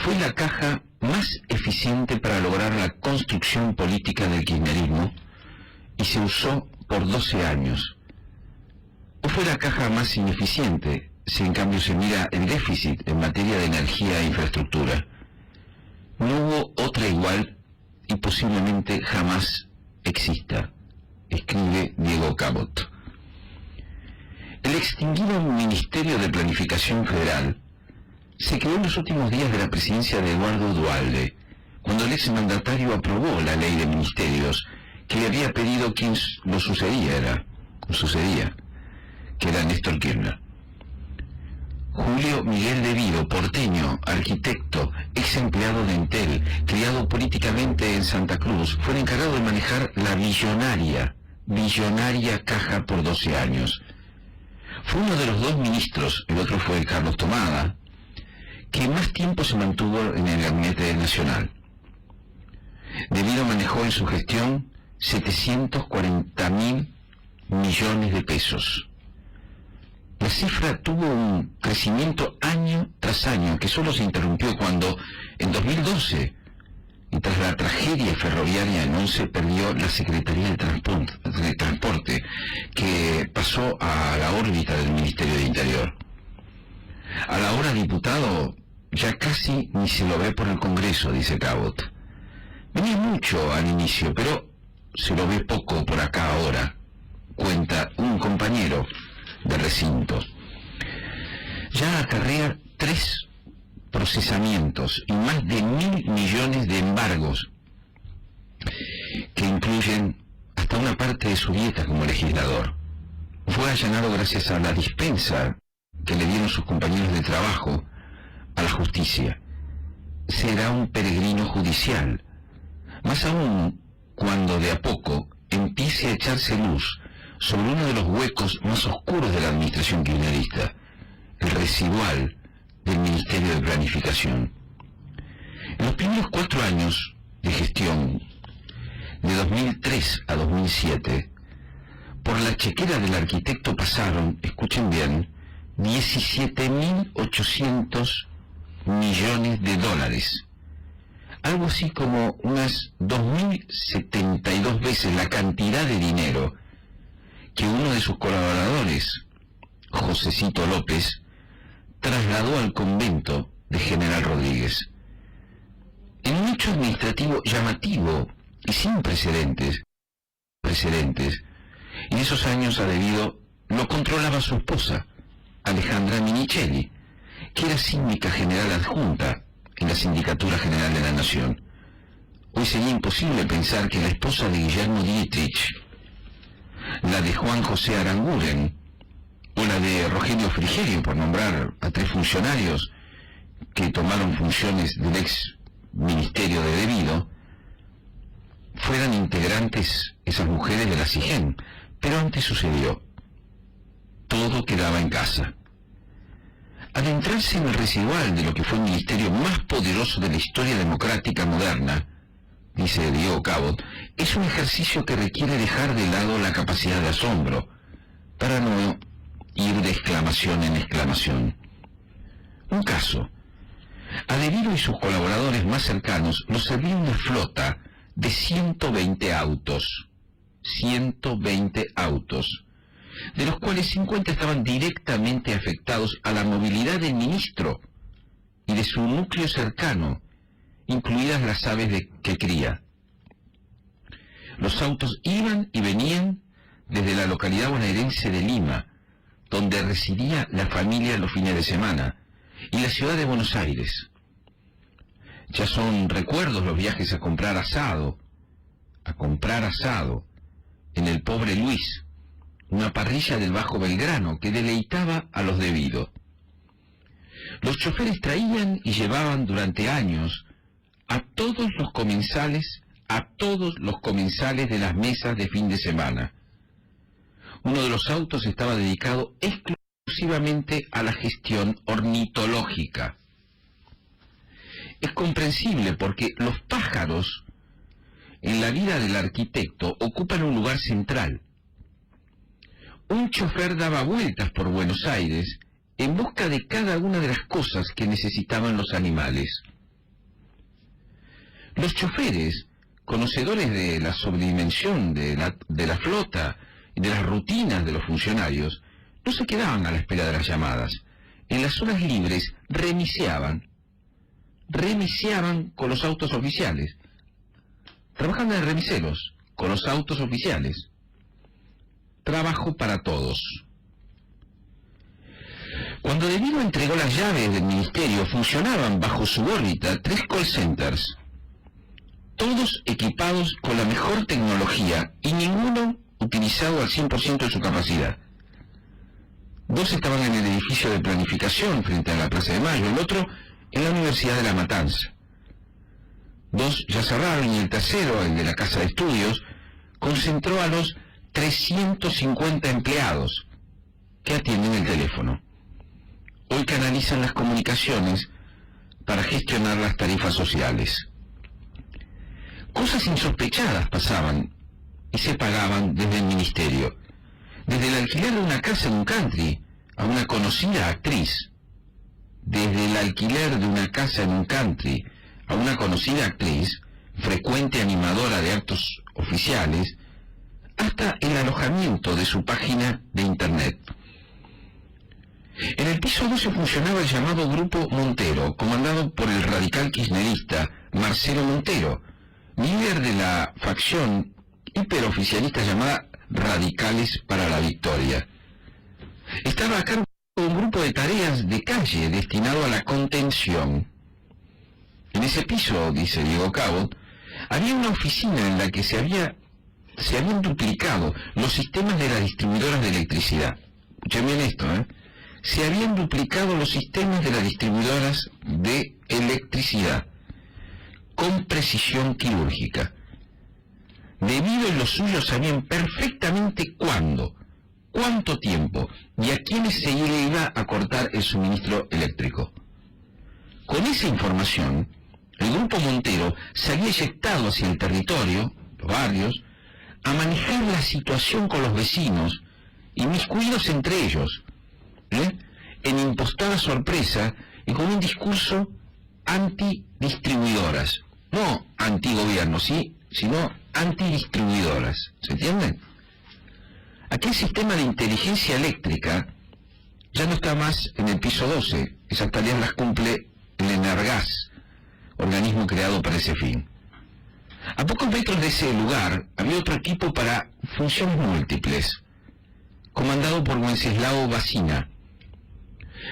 fue la caja más eficiente para lograr la construcción política del kirchnerismo y se usó por 12 años. ¿O fue la caja más ineficiente si en cambio se mira el déficit en materia de energía e infraestructura? No hubo otra igual y posiblemente jamás exista, escribe Diego Cabot. El extinguido Ministerio de Planificación Federal se creó en los últimos días de la presidencia de Eduardo Duhalde, cuando el exmandatario aprobó la ley de ministerios que le había pedido quien lo sucedía, que era Néstor Kirchner. Julio Miguel de Vido, porteño, arquitecto, ex empleado de Entel, criado políticamente en Santa Cruz, fue el encargado de manejar la billonaria caja por 12 años. Fue uno de los dos ministros, el otro fue Carlos Tomada, que más tiempo se mantuvo en el gabinete nacional. De Vido manejó en su gestión 740.000 millones de pesos. La cifra tuvo un crecimiento año tras año que solo se interrumpió cuando, en 2012, y tras la tragedia ferroviaria en 11, perdió la Secretaría de Transporte, que pasó a la órbita del Ministerio de Interior. A la hora diputado, ya casi ni se lo ve por el Congreso, dice Cabot. Venía mucho al inicio, pero se lo ve poco por acá ahora, cuenta un compañero de recinto. Ya acarrea 3 procesamientos y más de 1.000 millones de embargos que incluyen hasta una parte de su dieta como legislador. Fue allanado gracias a la dispensa que le dieron sus compañeros de trabajo a la justicia. Será un peregrino judicial, más aún cuando de a poco empiece a echarse luz sobre uno de los huecos más oscuros de la administración kirchnerista, el residual del Ministerio de Planificación. En los primeros 4 años de gestión, de 2003 a 2007, por la chequera del arquitecto pasaron, escuchen bien, 17.800 millones de dólares. Algo así como unas 2.072 veces la cantidad de dinero que uno de sus colaboradores, Josecito López, trasladó al convento de General Rodríguez. En un hecho administrativo llamativo y sin precedentes, en esos años a Devido lo controlaba su esposa, Alejandra Minichelli, que era síndica general adjunta en la Sindicatura General de la Nación. Hoy sería imposible pensar que la esposa de Guillermo Dietrich, la de Juan José Aranguren o la de Rogelio Frigerio, por nombrar a 3 funcionarios que tomaron funciones del ex ministerio de Devido, fueran integrantes esas mujeres de la SIGEN. Pero antes sucedió. Todo quedaba en casa. Adentrarse en el residual de lo que fue el ministerio más poderoso de la historia democrática moderna, dice Diego Cabot, es un ejercicio que requiere dejar de lado la capacidad de asombro, para no ir de exclamación en exclamación. Un caso. A Devido y sus colaboradores más cercanos los servía una flota de 120 autos. 120 autos, de los cuales 50 estaban directamente afectados a la movilidad del ministro y de su núcleo cercano, incluidas las aves que cría. Los autos iban y venían desde la localidad bonaerense de Lima, donde residía la familia los fines de semana, y la ciudad de Buenos Aires. Ya son recuerdos los viajes a comprar asado en el Pobre Luis, una parrilla del Bajo Belgrano que deleitaba a los Devido. Los choferes traían y llevaban durante años a todos los comensales de las mesas de fin de semana. Uno de los autos estaba dedicado exclusivamente a la gestión ornitológica. Es comprensible porque los pájaros en la vida del arquitecto ocupan un lugar central. Un chofer daba vueltas por Buenos Aires en busca de cada una de las cosas que necesitaban los animales. Los choferes, conocedores de la sobredimensión de la flota y de las rutinas de los funcionarios, no se quedaban a la espera de las llamadas. En las horas libres remiseaban con los autos oficiales. Trabajaban de remiseros con los autos oficiales. Trabajo para todos. Cuando De Vido entregó las llaves del ministerio, funcionaban bajo su órbita 3 call centers, todos equipados con la mejor tecnología y ninguno utilizado al 100% de su capacidad. 2 estaban en el edificio de planificación frente a la Plaza de Mayo, el otro en la Universidad de La Matanza. 2 ya cerraron y el tercero, el de la Casa de Estudios, concentró a los 350 empleados que atienden el teléfono. Hoy canalizan las comunicaciones para gestionar las tarifas sociales. Cosas insospechadas pasaban y se pagaban desde el ministerio. Desde el alquiler de una casa en un country a una conocida actriz. Desde el alquiler de una casa en un country a una conocida actriz, frecuente animadora de actos oficiales, hasta el alojamiento de su página de internet. En el piso 12 funcionaba el llamado Grupo Montero, comandado por el radical kirchnerista Marcelo Montero, líder de la facción hiperoficialista llamada Radicales para la Victoria. Estaba a cargo de un grupo de tareas de calle destinado a la contención. En ese piso, dice Diego Cabot, había una oficina en la que se habían duplicado los sistemas de las distribuidoras de electricidad. Escuchen bien esto, Se habían duplicado los sistemas de las distribuidoras de electricidad con precisión quirúrgica. De Vido y los suyos sabían perfectamente cuándo, cuánto tiempo y a quiénes se le iba a cortar el suministro eléctrico. Con esa información, el Grupo Montero se había eyectado hacia el territorio, los barrios, a manejar la situación con los vecinos, inmiscuidos entre ellos, en impostada sorpresa y con un discurso antidistribuidoras, no antigobierno, ¿sí?, sino antidistribuidoras. ¿Se entienden? Aquel sistema de inteligencia eléctrica ya no está más en el piso 12, esas tareas las cumple el Energas, organismo creado para ese fin. A pocos metros de ese lugar había otro equipo para funciones múltiples, comandado por Wenceslao Bacina.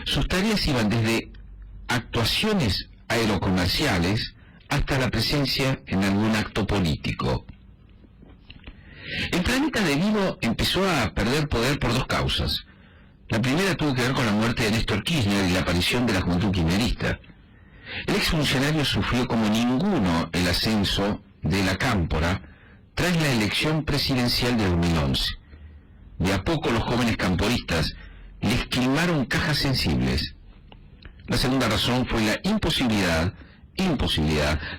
Sus tareas iban desde actuaciones aerocomerciales hasta la presencia en algún acto político. El planeta De Vido empezó a perder poder por 2 causas. La primera tuvo que ver con la muerte de Néstor Kirchner y la aparición de la juventud kirchnerista. El exfuncionario sufrió como ninguno el ascenso de la cámpora tras la elección presidencial de 2011. De a poco los jóvenes camporistas les quemaron cajas sensibles. La segunda razón fue la imposibilidad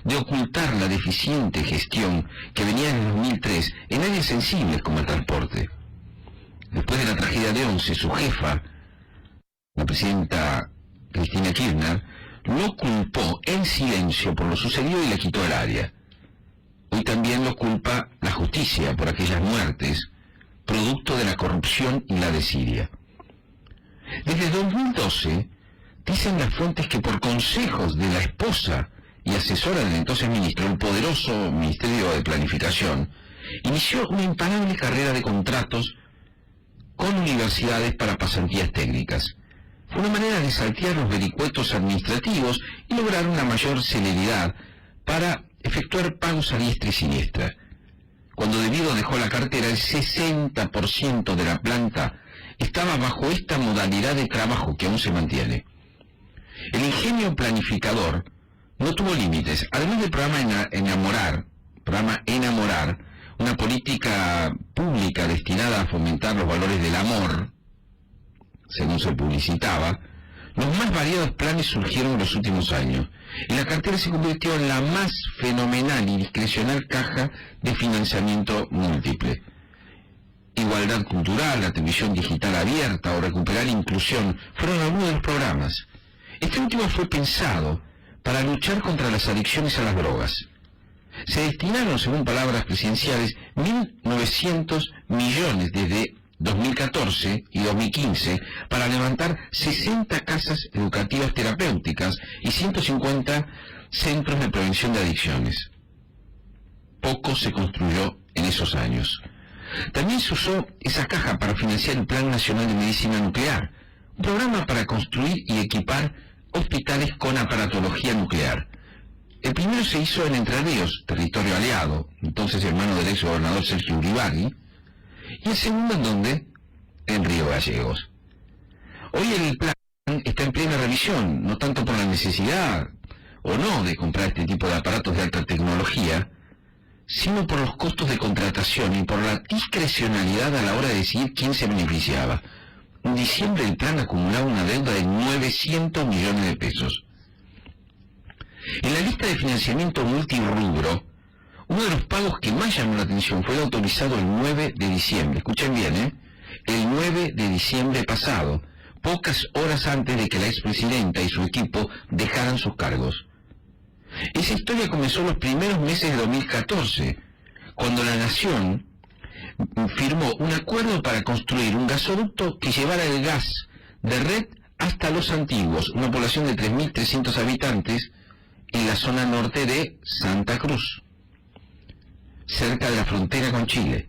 de ocultar la deficiente gestión que venía en el 2003 en áreas sensibles como el transporte. Después de la tragedia de Once, su jefa, la presidenta Cristina Kirchner, lo culpó en silencio por lo sucedido y le quitó el área. Hoy también lo culpa la justicia por aquellas muertes, producto de la corrupción y la desidia. Desde 2012, dicen las fuentes que por consejos de la esposa y asesora del entonces ministro, el poderoso Ministerio de Planificación, inició una imparable carrera de contratos con universidades para pasantías técnicas. Fue una manera de saltear los vericuetos administrativos y lograr una mayor celeridad para efectuar pagos a diestra y siniestra. Cuando De Vido dejó la cartera, el 60% de la planta estaba bajo esta modalidad de trabajo que aún se mantiene. El ingenio planificador no tuvo límites. Además del programa Enamorar, una política pública destinada a fomentar los valores del amor, según se publicitaba, los más variados planes surgieron en los últimos años, y la cartera se convirtió en la más fenomenal y discrecional caja de financiamiento múltiple. Igualdad cultural, la televisión digital abierta o recuperar inclusión fueron algunos de los programas. Este último fue pensado para luchar contra las adicciones a las drogas. Se destinaron, según palabras presidenciales, 1.900 millones desde 2014 y 2015 para levantar 60 casas educativas terapéuticas y 150 centros de prevención de adicciones. Poco se construyó en esos años. También se usó esa caja para financiar el Plan Nacional de Medicina Nuclear, un programa para construir y equipar hospitales con aparatología nuclear. El primero se hizo en Entre Ríos, territorio aliado, entonces hermano del ex gobernador Sergio Uribarri, y el segundo en donde, en Río Gallegos. Hoy el plan está en plena revisión, no tanto por la necesidad o no de comprar este tipo de aparatos de alta tecnología, sino por los costos de contratación y por la discrecionalidad a la hora de decidir quién se beneficiaba. En diciembre el plan acumulaba una deuda de 900 millones de pesos. En la lista de financiamiento multirrubro, uno de los pagos que más llamó la atención fue el autorizado el 9 de diciembre. Escuchen bien, el 9 de diciembre pasado, pocas horas antes de que la expresidenta y su equipo dejaran sus cargos. Esa historia comenzó en los primeros meses de 2014, cuando la Nación firmó un acuerdo para construir un gasoducto que llevara el gas de red hasta Los Antiguos, una población de 3.300 habitantes en la zona norte de Santa Cruz, cerca de la frontera con Chile.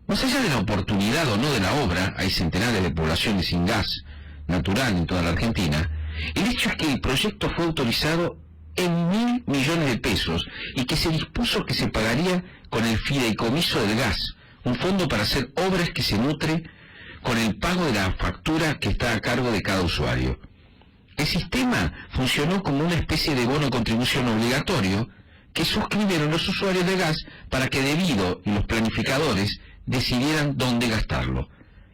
Más allá de la oportunidad o no de la obra, hay centenares de poblaciones sin gas natural en toda la Argentina. El hecho es que el proyecto fue autorizado en 1.000 millones de pesos y que se dispuso que se pagaría con el fideicomiso del gas, un fondo para hacer obras que se nutre con el pago de la factura que está a cargo de cada usuario. El sistema funcionó como una especie de bono contribución obligatorio que suscribieron los usuarios de gas para que Debido y los planificadores decidieran dónde gastarlo.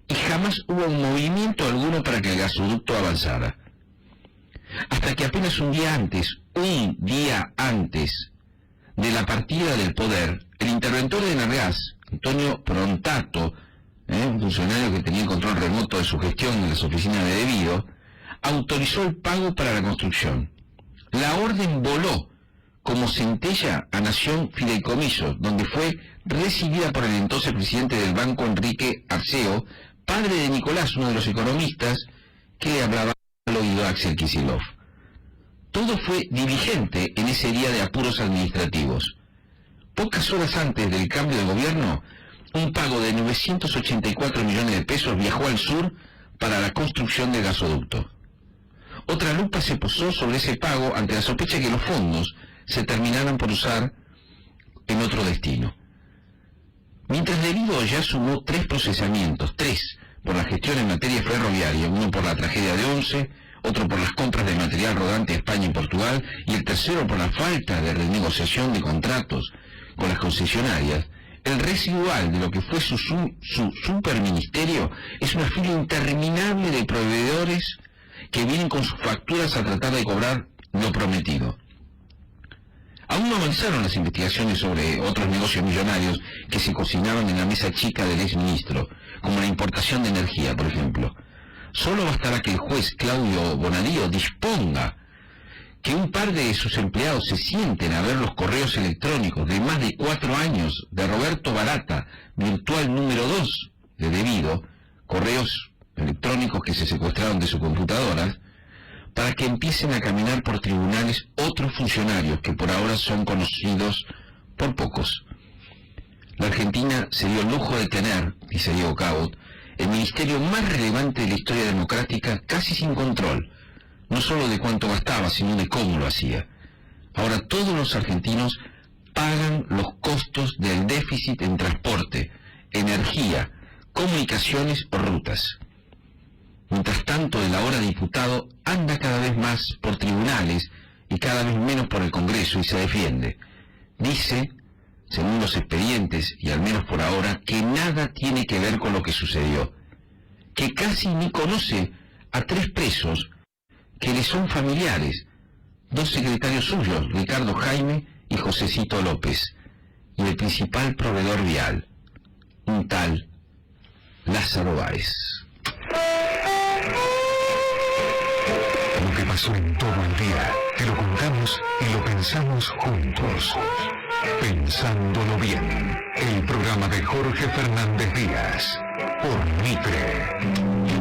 Y jamás hubo un movimiento alguno para que el gasoducto avanzara. Hasta que apenas un día antes de la partida del poder, el interventor de Enargas, Antonio Prontato, un funcionario que tenía el control remoto de su gestión en las oficinas de Debido, autorizó el pago para la construcción. La orden voló como centella a Nación Fideicomisos, donde fue recibida por el entonces presidente del banco, Enrique Arceo, padre de Nicolás, uno de los economistas que le hablaba al oído a Axel Kicillof. Todo fue diligente en ese día de apuros administrativos. Pocas horas antes del cambio de gobierno, un pago de 984 millones de pesos viajó al sur para la construcción del gasoducto. Otra lupa se posó sobre ese pago ante la sospecha que los fondos se terminaran por usar en otro destino. Mientras Debido ya sumó 3 procesamientos, 3 por la gestión en materia ferroviaria, uno por la tragedia de Once, otro por las compras de material rodante a España y Portugal, y el tercero por la falta de renegociación de contratos con las concesionarias, el residual de lo que fue su superministerio es una fila interminable de proveedores que vienen con sus facturas a tratar de cobrar lo prometido. Aún no avanzaron las investigaciones sobre otros negocios millonarios que se cocinaban en la mesa chica del exministro, como la importación de energía, por ejemplo. Solo bastará que el juez Claudio Bonadío disponga que un par de sus empleados se sienten a ver los correos electrónicos de más de 4 años de Roberto Barata, virtual número 2 de Debido, correos electrónicos que se secuestraron de su computadora, para que empiecen a caminar por tribunales otros funcionarios que por ahora son conocidos por pocos. La Argentina se dio el lujo de tener, dice Diego Cabot, el ministerio más relevante de la historia democrática casi sin control, no solo de cuánto gastaba, sino de cómo lo hacía. Ahora todos los argentinos pagan los costos del déficit en transporte, energía, comunicaciones o rutas. Mientras tanto, el ahora diputado anda cada vez más por tribunales y cada vez menos por el Congreso y se defiende. Dice, según los expedientes, y al menos por ahora, que nada tiene que ver con lo que sucedió, que casi ni conoce a 3 presos que le son familiares, 2 secretarios suyos, Ricardo Jaime y Josecito López, y el principal proveedor vial, un tal Lázaro Báez. Lo que pasó en todo el día, te lo contamos y lo pensamos juntos. Pensándolo bien, el programa de Jorge Fernández Díaz, por Mitre.